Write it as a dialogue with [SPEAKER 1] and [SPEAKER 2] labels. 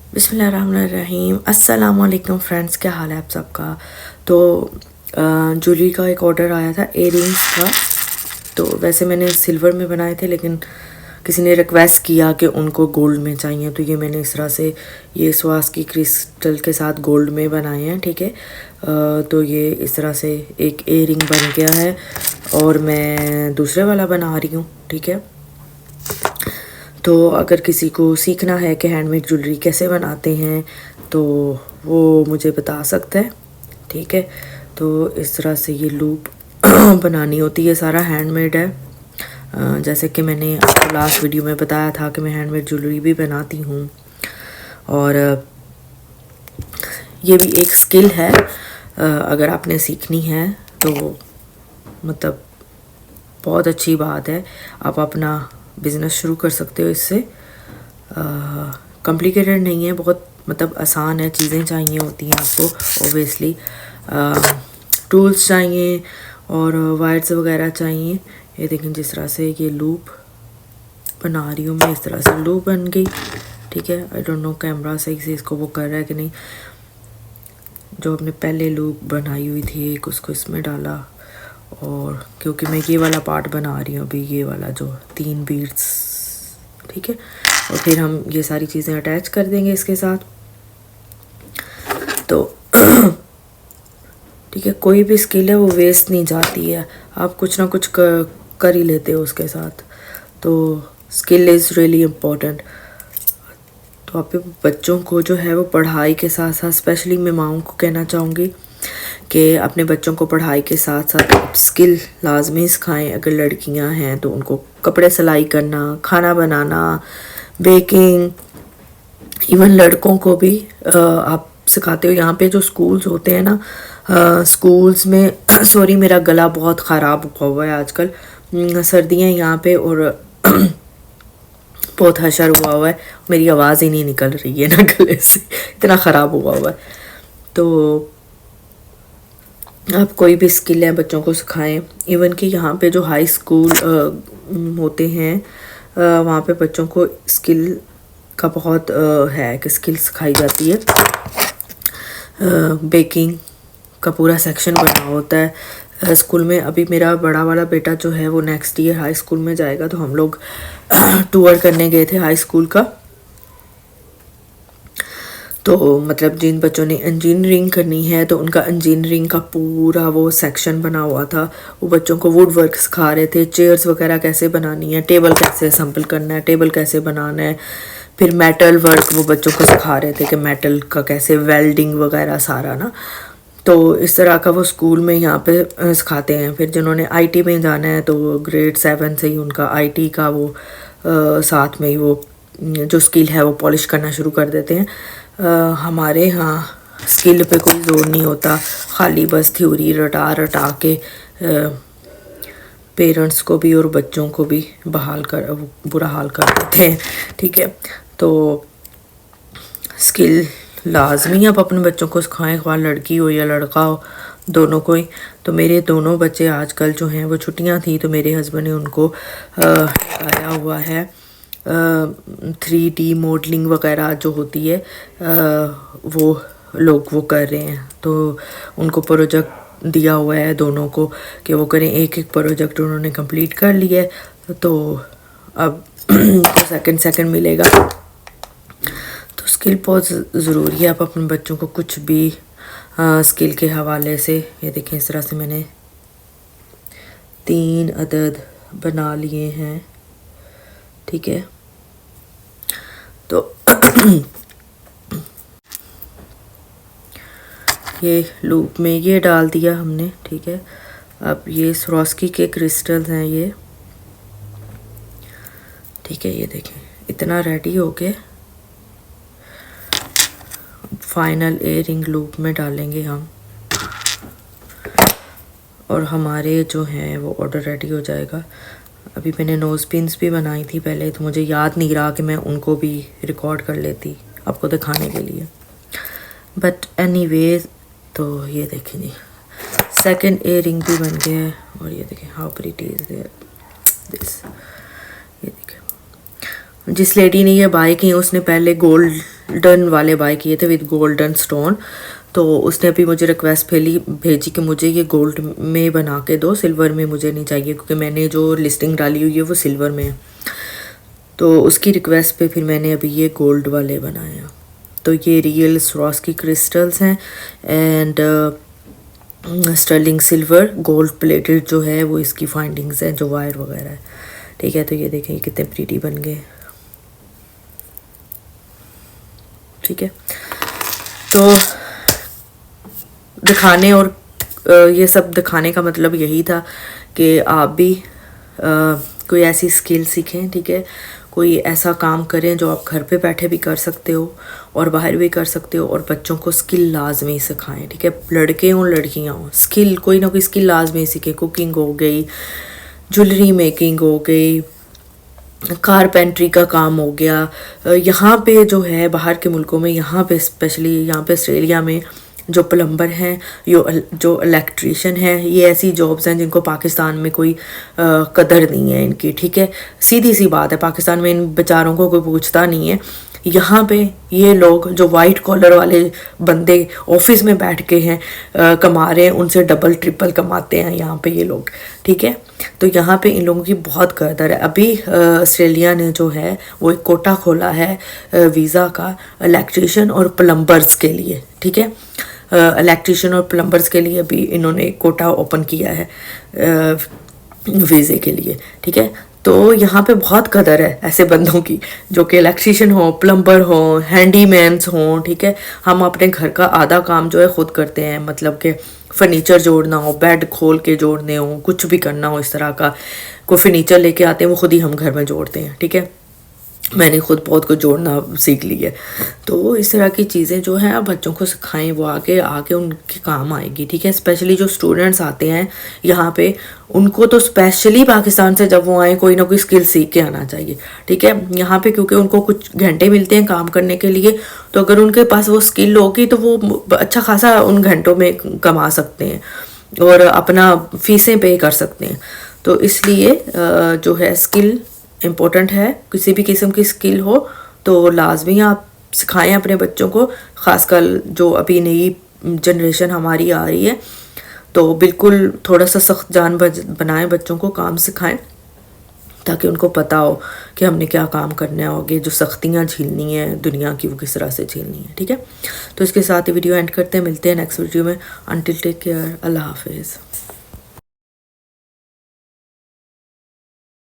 [SPEAKER 1] बिस्मिल्लाहिर्रहमानिर्रहीम। अस्सलाम वालेकुम फ्रेंड्स, क्या हाल है आप सबका। तो ज्वेलरी का एक ऑर्डर आया था इयररिंग्स का। तो वैसे मैंने सिल्वर में बनाए थे, लेकिन किसी ने रिक्वेस्ट किया कि उनको गोल्ड में चाहिए, तो ये मैंने इस तरह से ये स्वास की क्रिस्टल के साथ गोल्ड में बनाए हैं। ठीक है, तो ये इस तरह से एक इयररिंग बन गया है और मैं दूसरे वाला बना रही हूँ। ठीक है, तो अगर किसी को सीखना है कि हैंडमेड ज्वेलरी कैसे बनाते हैं तो वो मुझे बता सकता है। ठीक है, तो इस तरह से ये लूप बनानी होती है, सारा हैंडमेड है। जैसे कि मैंने आपको लास्ट वीडियो में बताया था कि मैं हैंडमेड ज्वेलरी भी बनाती हूँ, और ये भी एक स्किल है। अगर आपने सीखनी है तो मतलब बहुत अच्छी बात है, आप अपना बिज़नेस शुरू कर सकते हो इससे। कॉम्प्लिकेटेड नहीं है, बहुत मतलब आसान है। चीज़ें चाहिए होती हैं आपको, ओबियसली टूल्स चाहिए और वायर्स वगैरह चाहिए। ये देखें, जिस तरह से ये लूप बना रही हूँ मैं, इस तरह से लूप बन गई। ठीक है, आई डोंट नो कैमरा सही से इसको वो कर रहा है कि नहीं। जो हमने पहले लूप बनाई हुई थी एक, उसको इसमें डाला, और क्योंकि मैं ये वाला पार्ट बना रही हूँ अभी, ये वाला जो 3 बीड्स। ठीक है, और फिर हम ये सारी चीज़ें अटैच कर देंगे इसके साथ। तो ठीक है, कोई भी स्किल है वो वेस्ट नहीं जाती है, आप कुछ ना कुछ कर ही लेते हो उसके साथ। तो स्किल इज़ रियली इम्पोर्टेंट। तो आप बच्चों को जो है वो पढ़ाई के साथ साथ, स्पेशली मैं माँओं को कहना चाहूँगी कि अपने बच्चों को पढ़ाई के साथ साथ आप स्किल लाजमी सिखाएं। अगर लड़कियां हैं तो उनको कपड़े सिलाई करना, खाना बनाना, बेकिंग, इवन लड़कों को भी आप सिखाते हो। यहाँ पे जो स्कूल्स होते हैं ना, स्कूल्स में सॉरी मेरा गला बहुत ख़राब हुआ है आजकल, सर्दियाँ यहाँ पे, और बहुत हशर हुआ है, मेरी आवाज़ ही नहीं निकल रही है ना गले से, इतना ख़राब हुआ है। तो आप कोई भी स्किल है बच्चों को सिखाएं। इवन कि यहाँ पे जो हाई स्कूल होते हैं वहाँ पे बच्चों को स्किल का बहुत है कि स्किल सिखाई जाती है। बेकिंग का पूरा सेक्शन बना होता है स्कूल में। अभी मेरा बड़ा वाला बेटा जो है वो नेक्स्ट ईयर हाई स्कूल में जाएगा, तो हम लोग टूर करने गए थे हाई स्कूल का। तो मतलब जिन बच्चों ने इंजीनियरिंग करनी है तो उनका इंजीनियरिंग का पूरा वो सेक्शन बना हुआ था। वो बच्चों को वुड वर्क सिखा रहे थे, चेयर्स वगैरह कैसे बनानी है, टेबल कैसे असेंबल करना है, टेबल कैसे बनाना है। फिर मेटल वर्क वो बच्चों को सिखा रहे थे कि मेटल का कैसे वेल्डिंग वगैरह सारा ना। तो इस तरह का वो स्कूल में यहाँ पे सिखाते हैं। फिर जिन्होंने आईटी में जाना है तो ग्रेड 7 से ही उनका आईटी का वो साथ में ही वो जो स्किल है वो पॉलिश करना शुरू कर देते हैं। हमारे यहाँ स्किल पे कोई जोर नहीं होता, खाली बस थ्योरी रटा रटा के पेरेंट्स को भी और बच्चों को भी बुरा हाल कर देते हैं। ठीक है, तो स्किल लाजमी आप अपने बच्चों को सिखाएं, ख्वाह लड़की हो या लड़का हो, दोनों को ही। तो मेरे दोनों बच्चे आजकल जो हैं वो, छुट्टियां थी तो मेरे हस्बैंड ने उनको आया हुआ है 3D मॉडलिंग वगैरह जो होती है वो लोग वो कर रहे हैं। तो उनको प्रोजेक्ट दिया हुआ है दोनों को कि वो करें। एक एक प्रोजेक्ट उन्होंने कंप्लीट कर लिया है, तो अब तो सेकंड मिलेगा। तो स्किल बहुत ज़रूरी है। आप अपने बच्चों को कुछ भी स्किल के हवाले से, ये देखें इस तरह से मैंने 3 अदद बना लिए हैं। ठीक है, तो ये लूप में ये डाल दिया हमने। ठीक है, अब ये स्वरोस्की के क्रिस्टल्स हैं ये। ठीक है, ये देखें इतना रेडी हो गया। फाइनल इयररिंग लूप में डालेंगे हम, और हमारे जो हैं वो ऑर्डर रेडी हो जाएगा। अभी मैंने नोज़ पिन्स भी बनाई थी पहले, तो मुझे याद नहीं रहा कि मैं उनको भी रिकॉर्ड कर लेती आपको दिखाने के लिए। बट एनीवेज, तो ये देखें जी, सेकंड इयररिंग भी बन गया है। और ये देखें हाउ प्रीटी इज दिस। ये देखें, जिस लेडी ने ये बाय की उसने पहले गोल्ड गोल्डन वाले बाय किए थे विद गोल्डन स्टोन। तो उसने अभी मुझे रिक्वेस्ट भेजी कि मुझे ये गोल्ड में बना के दो, सिल्वर में मुझे नहीं चाहिए क्योंकि मैंने जो लिस्टिंग डाली हुई है वो सिल्वर में है। तो उसकी रिक्वेस्ट पे फिर मैंने अभी ये गोल्ड वाले बनाए हैं। तो ये रियल स्वरोस्की क्रिस्टल्स हैं and sterling silver gold plated जो है वो इसकी फाइंडिंग्स हैं, जो वायर वगैरह है। ठीक है, तो ये देखें ये कितने प्रीटी बन गए। ठीक है, तो दिखाने और ये सब दिखाने का मतलब यही था कि आप भी कोई ऐसी स्किल सीखें। ठीक है, कोई ऐसा काम करें जो आप घर पे बैठे भी कर सकते हो और बाहर भी कर सकते हो, और बच्चों को स्किल लाजमी सिखाएं। ठीक है, लड़के हों लड़कियां हों, स्किल कोई ना कोई स्किल लाजमी सीखें। कुकिंग हो गई, ज्वेलरी मेकिंग हो गई, कारपेंट्री का काम हो गया। यहाँ पे जो है बाहर के मुल्कों में, यहाँ पे स्पेशली यहाँ पे ऑस्ट्रेलिया में जो प्लम्बर हैं, जो इलेक्ट्रीशियन हैं, ये ऐसी जॉब्स हैं जिनको पाकिस्तान में कोई कदर नहीं है इनकी। ठीक है, सीधी सी बात है, पाकिस्तान में इन बेचारों को कोई पूछता नहीं है। यहाँ पे ये लोग जो वाइट कॉलर वाले बंदे ऑफिस में बैठ के हैं कमा रहे हैं, उनसे डबल ट्रिपल कमाते हैं यहाँ पे ये लोग। ठीक है, तो यहाँ पे इन लोगों की बहुत कदर है। अभी ऑस्ट्रेलिया ने जो है वो एक कोटा खोला है वीज़ा का इलेक्ट्रीशियन और प्लम्बर्स के लिए। ठीक है, इलेक्ट्रीशियन और प्लम्बर्स के लिए भी इन्होंने कोटा ओपन किया है वीज़े के लिए। ठीक है, तो यहाँ पे बहुत कदर है ऐसे बंदों की जो कि इलेक्ट्रीशियन हो, प्लम्बर हो, हैंडीमैन्स हों। ठीक है, हम अपने घर का आधा काम जो है खुद करते हैं, मतलब कि फर्नीचर जोड़ना हो, बेड खोल के जोड़ने हो, कुछ भी करना हो इस तरह का, कोई फर्नीचर लेके आते हैं वो खुद ही हम घर में जोड़ते हैं। ठीक है, मैंने खुद बहुत कुछ जोड़ना सीख ली है। तो इस तरह की चीज़ें जो हैं आप बच्चों को सिखाएं, वो आगे आके उनके काम आएगी। ठीक है, स्पेशली जो स्टूडेंट्स आते हैं यहाँ पे, उनको तो स्पेशली पाकिस्तान से जब वो आए कोई ना कोई स्किल सीख के आना चाहिए। ठीक है, यहाँ पे क्योंकि उनको कुछ घंटे मिलते हैं काम करने के लिए, तो अगर उनके पास वो स्किल होगी तो वो अच्छा खासा उन घंटों में कमा सकते हैं और अपना फीसें पे कर सकते हैं। तो इसलिए जो है स्किल इम्पोर्टेंट है। किसी भी किस्म की स्किल हो तो लाजमी आप सिखाएं अपने बच्चों को, ख़ासकर जो अभी नई जनरेशन हमारी आ रही है। तो बिल्कुल थोड़ा सा सख्त जान बनाएं, बच्चों को काम सिखाएं ताकि उनको पता हो कि हमने क्या काम करना है आगे, जो सख्तियाँ झेलनी है दुनिया की वो किस तरह से झेलनी है। ठीक है, तो इसके साथ ही वीडियो एंड करते हैं, मिलते हैं नेक्स्ट वीडियो में। अनटिल टेक केयर, अल्लाह हाफिज़।